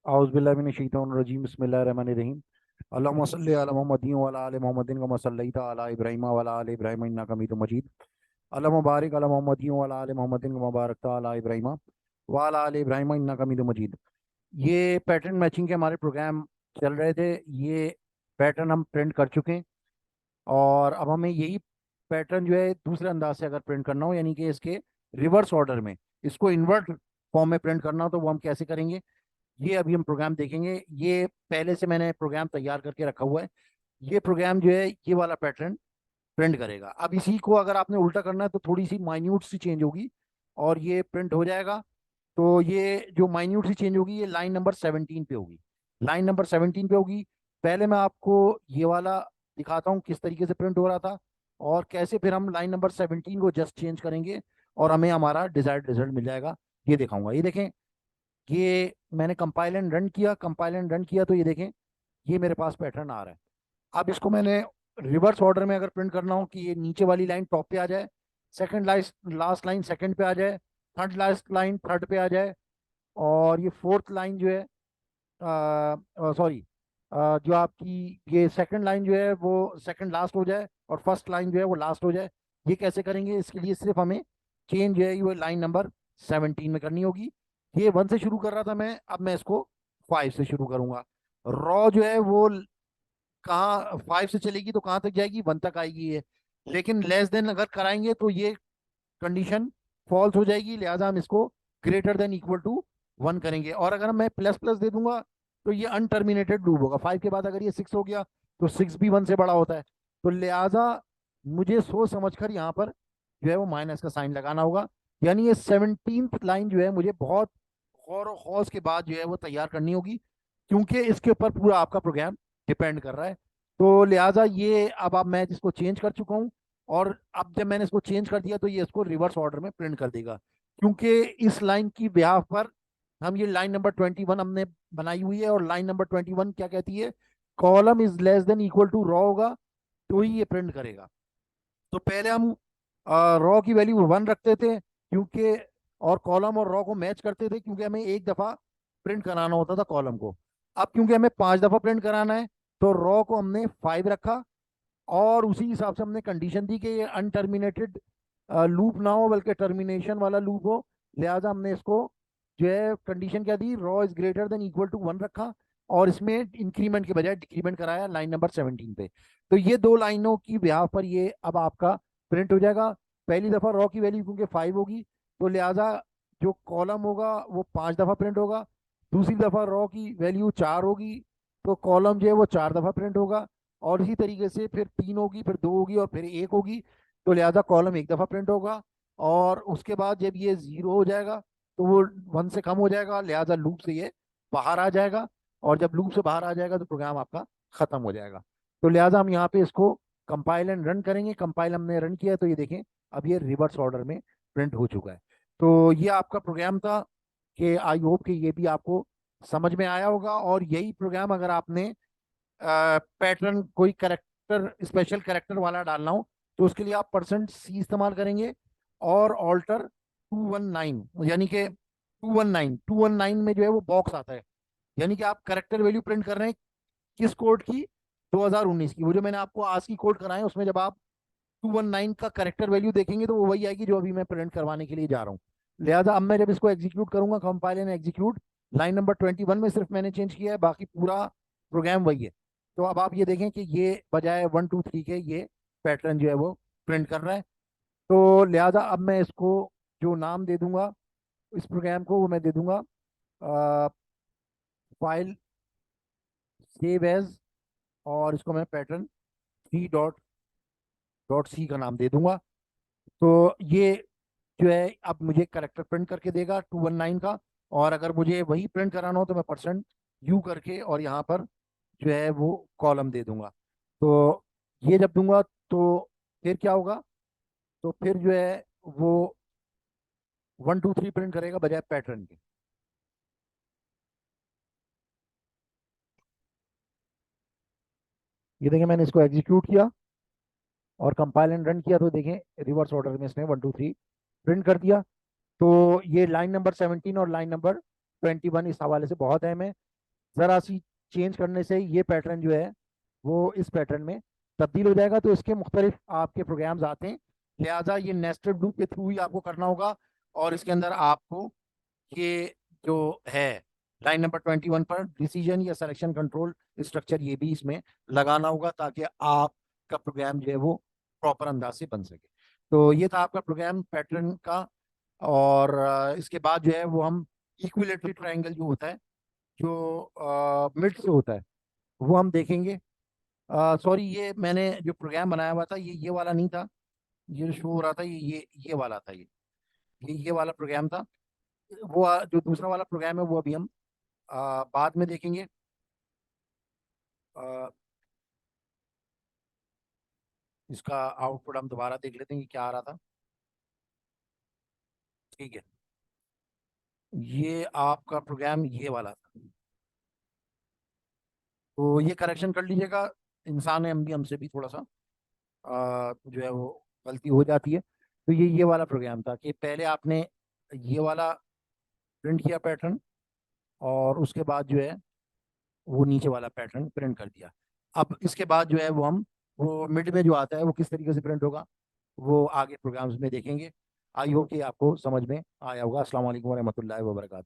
औज़ुबिल्लाहि बिस्मिल्लाहिर्रहमानिर्रहीम। अल्लाहुम्मा सल्लि अला मुहम्मदिन व अला आलि मुहम्मदिन कमा सल्लैता अला इब्राहीम व अला आलि इब्राहीम इन्नका हमीदुम मजीद। अल्लाहुम्मा बारिक अला मुहम्मदिन व अला आलि मुहम्मदिन कमा बारकता अला इब्राहीम व अला आलि इब्राहीम इन्नका हमीदुम मजीद। ये पैटर्न मैचिंग के हमारे प्रोग्राम चल रहे थे। ये पैटर्न हम प्रिंट कर चुके हैं और अब हमें यही पैटर्न जो है दूसरे अंदाज से अगर प्रिंट करना हो, यानी कि इसके रिवर्स ऑर्डर में, इसको इन्वर्ट फॉर्म में प्रिंट करना हो, तो वो हम कैसे करेंगे, ये अभी हम प्रोग्राम देखेंगे। ये पहले से मैंने प्रोग्राम तैयार करके रखा हुआ है। ये प्रोग्राम जो है ये वाला पैटर्न प्रिंट करेगा। अब इसी को अगर आपने उल्टा करना है तो थोड़ी सी माइन्यूट सी चेंज होगी और ये प्रिंट हो जाएगा। तो ये जो माइन्यूट सी चेंज होगी ये लाइन नंबर 17 पे होगी। लाइन नंबर 17 पे होगी। पहले मैं आपको ये वाला दिखाता हूँ किस तरीके से प्रिंट हो रहा था और कैसे फिर हम लाइन नंबर 17 को जस्ट चेंज करेंगे और हमें हमारा डिजायर्ड रिजल्ट मिल जाएगा। ये दिखाऊंगा। ये देखें, ये मैंने कंपाइल एंड रन किया। कंपाइल एंड रन किया तो ये देखें, ये मेरे पास पैटर्न आ रहा है। अब इसको मैंने रिवर्स ऑर्डर में अगर प्रिंट करना हो कि ये नीचे वाली लाइन टॉप पे आ जाए, सेकंड लास्ट लाइन सेकंड पे आ जाए, थर्ड लास्ट लाइन थर्ड पे आ जाए, और ये फोर्थ लाइन जो है, सॉरी, जो आपकी ये सेकंड लाइन जो है वो सेकंड लास्ट हो जाए और फर्स्ट लाइन जो है वो लास्ट हो जाए। ये कैसे करेंगे, इसके लिए सिर्फ हमें चेंज जो है ये लाइन नंबर 17 में करनी होगी। ये 1 से शुरू कर रहा था मैं, अब मैं इसको 5 से शुरू करूंगा। रॉ जो है वो कहाँ 5 से चलेगी तो कहाँ तक जाएगी, 1 तक आएगी ये। लेकिन लेस देन अगर कराएंगे तो ये कंडीशन फॉल्स हो जाएगी, लिहाजा हम इसको ग्रेटर देन इक्वल टू 1 करेंगे। और अगर मैं प्लस प्लस दे दूंगा तो ये अनटर्मिनेटेड लूप होगा। 5 के बाद अगर ये 6 हो गया तो 6 भी 1 से बड़ा होता है। तो लिहाजा मुझे सोच समझकर यहाँ पर जो है वो माइनस का साइन लगाना होगा। यानी ये 17th लाइन जो है मुझे बहुत गौर और खौज के बाद जो है वो तैयार करनी होगी, क्योंकि इसके ऊपर पूरा आपका प्रोग्राम डिपेंड कर रहा है। तो लिहाजा ये अब मैं इसको चेंज कर चुका हूँ और अब जब मैंने इसको चेंज कर दिया तो ये इसको रिवर्स ऑर्डर में प्रिंट कर देगा, क्योंकि इस लाइन की ब्याह पर हम ये लाइन नंबर 21 हमने बनाई हुई है। और लाइन नंबर 21 क्या कहती है, column is less than equal to row होगा तो ही ये प्रिंट करेगा। तो पहले हम रॉ की वैल्यू 1 रखते थे क्योंकि, और कॉलम और रॉ को मैच करते थे क्योंकि हमें एक दफा प्रिंट कराना होता था कॉलम को। अब क्योंकि हमें 5 दफा प्रिंट कराना है तो रॉ को हमने 5 रखा और उसी हिसाब से हमने कंडीशन दी कि ये अनटर्मिनेटेड लूप ना हो बल्कि टर्मिनेशन वाला लूप हो। लिहाजा हमने इसको जो है कंडीशन क्या दी, rho is greater than equal to 1 रखा और इसमें इंक्रीमेंट के बजाय डिक्रीमेंट कराया लाइन नंबर 17 पे। तो ये दो लाइनों की ब्याह पर ये अब आपका प्रिंट हो जाएगा। पहली दफा रॉ की वैल्यू क्योंकि 5 होगी तो लिहाजा जो कॉलम होगा वो 5 दफा प्रिंट होगा। दूसरी दफा रॉ की वैल्यू 4 होगी तो कॉलम जो है वो 4 दफा प्रिंट होगा। और इसी तरीके से फिर 3 होगी, फिर 2 होगी और फिर 1 होगी। तो लिहाजा कॉलम एक दफा प्रिंट होगा और उसके बाद जब ये 0 हो जाएगा तो वो 1 से कम हो जाएगा, लिहाजा लूप से ये बाहर आ जाएगा। और जब लूप से बाहर आ जाएगा तो प्रोग्राम आपका खत्म हो जाएगा। तो लिहाजा हम यहाँ पे इसको कंपाइल एंड रन करेंगे। कंपाइल हमने रन किया तो ये देखें, अब ये रिवर्स ऑर्डर में प्रिंट हो चुका है। तो ये आपका प्रोग्राम था कि आई होप कि ये भी आपको समझ में आया होगा। और यही प्रोग्राम अगर आपने पैटर्न कोई करेक्टर स्पेशल करेक्टर वाला डालना हो तो उसके लिए आप %C इस्तेमाल करेंगे और ऑल्टर 219, यानी कि 219 में जो है वो बॉक्स आता है। यानी कि आप करेक्टर वैल्यू प्रिंट कर रहे हैं किस कोड की, 2019 की। वो जो मैंने आपको आज की कोड कराए उसमें जब आप 219 का करेक्टर वैल्यू देखेंगे तो वो वही आएगी जो अभी मैं प्रिंट करवाने के लिए जा रहा हूँ। लिहाजा अब मैं जब इसको एग्जीक्यूट करूंगा, compile and execute, line number 21 में सिर्फ मैंने चेंज किया है, बाकी पूरा प्रोग्राम वही है। तो अब आप ये देखें कि ये बजाय 1 2 3 के ये पैटर्न जो है वो प्रिंट कर रहा है। तो लिहाजा अब मैं इसको जो नाम दे दूंगा इस प्रोग्राम को, वो मैं दे दूंगा फाइल सेव एज, और इसको मैं पैटर्न 3 डॉट सी का नाम दे दूंगा। तो ये जो है अब मुझे करेक्टर प्रिंट करके देगा 219 का। और अगर मुझे वही प्रिंट कराना हो तो मैं %U करके और यहाँ पर जो है वो कॉलम दे दूंगा। तो ये जब दूंगा तो फिर क्या होगा, तो फिर जो है वो 1 2 3 प्रिंट करेगा बजाय पैटर्न के। ये देखें, मैंने इसको एग्जीक्यूट किया और कंपाइल एंड रन किया तो देखें रिवर्स ऑर्डर में इसने 1 2 3 प्रिंट कर दिया। तो ये लाइन नंबर 17 और लाइन नंबर 21 इस हवाले से बहुत अहम है। ज़रा सी चेंज करने से ये पैटर्न जो है वो इस पैटर्न में तब्दील हो जाएगा। तो इसके मुख्तलिफ आपके प्रोग्राम्स आते हैं, लिहाजा ये नेस्टेड लूप के थ्रू ही आपको करना होगा। और इसके अंदर आपको ये जो है लाइन नंबर 21 पर डिसीजन या सिलेक्शन कंट्रोल स्ट्रक्चर, ये भी इसमें लगाना होगा ताकि आपका प्रोग्राम जो है वो प्रॉपर अंदाज से बन सके। तो ये था आपका प्रोग्राम पैटर्न का। और इसके बाद जो है वो हम इक्विलेटरल ट्रायंगल जो होता है, जो मिड से होता है, वो हम देखेंगे। सॉरी, ये मैंने जो प्रोग्राम बनाया हुआ था ये वाला नहीं था, ये जो शो हो रहा था ये वाला था, ये वाला प्रोग्राम था। वो जो दूसरा वाला प्रोग्राम है वो अभी हम बाद में देखेंगे। आ, इसका आउटपुट हम दोबारा देख लेते हैं कि क्या आ रहा था। ठीक है, ये आपका प्रोग्राम ये वाला था, तो ये करेक्शन कर लीजिएगा। इंसान है, हम भी, हमसे भी थोड़ा सा जो है वो गलती हो जाती है। तो ये वाला प्रोग्राम था कि पहले आपने ये वाला प्रिंट किया पैटर्न, और उसके बाद जो है वो नीचे वाला पैटर्न प्रिंट कर दिया। अब इसके बाद जो है वो हम वो मिड में जो आता है वो किस तरीके से प्रिंट होगा वो आगे प्रोग्राम्स में देखेंगे। आई होप कि आपको समझ में आया होगा। अस्सलाम वालेकुम रहमतुल्लाहि व बरकातहू।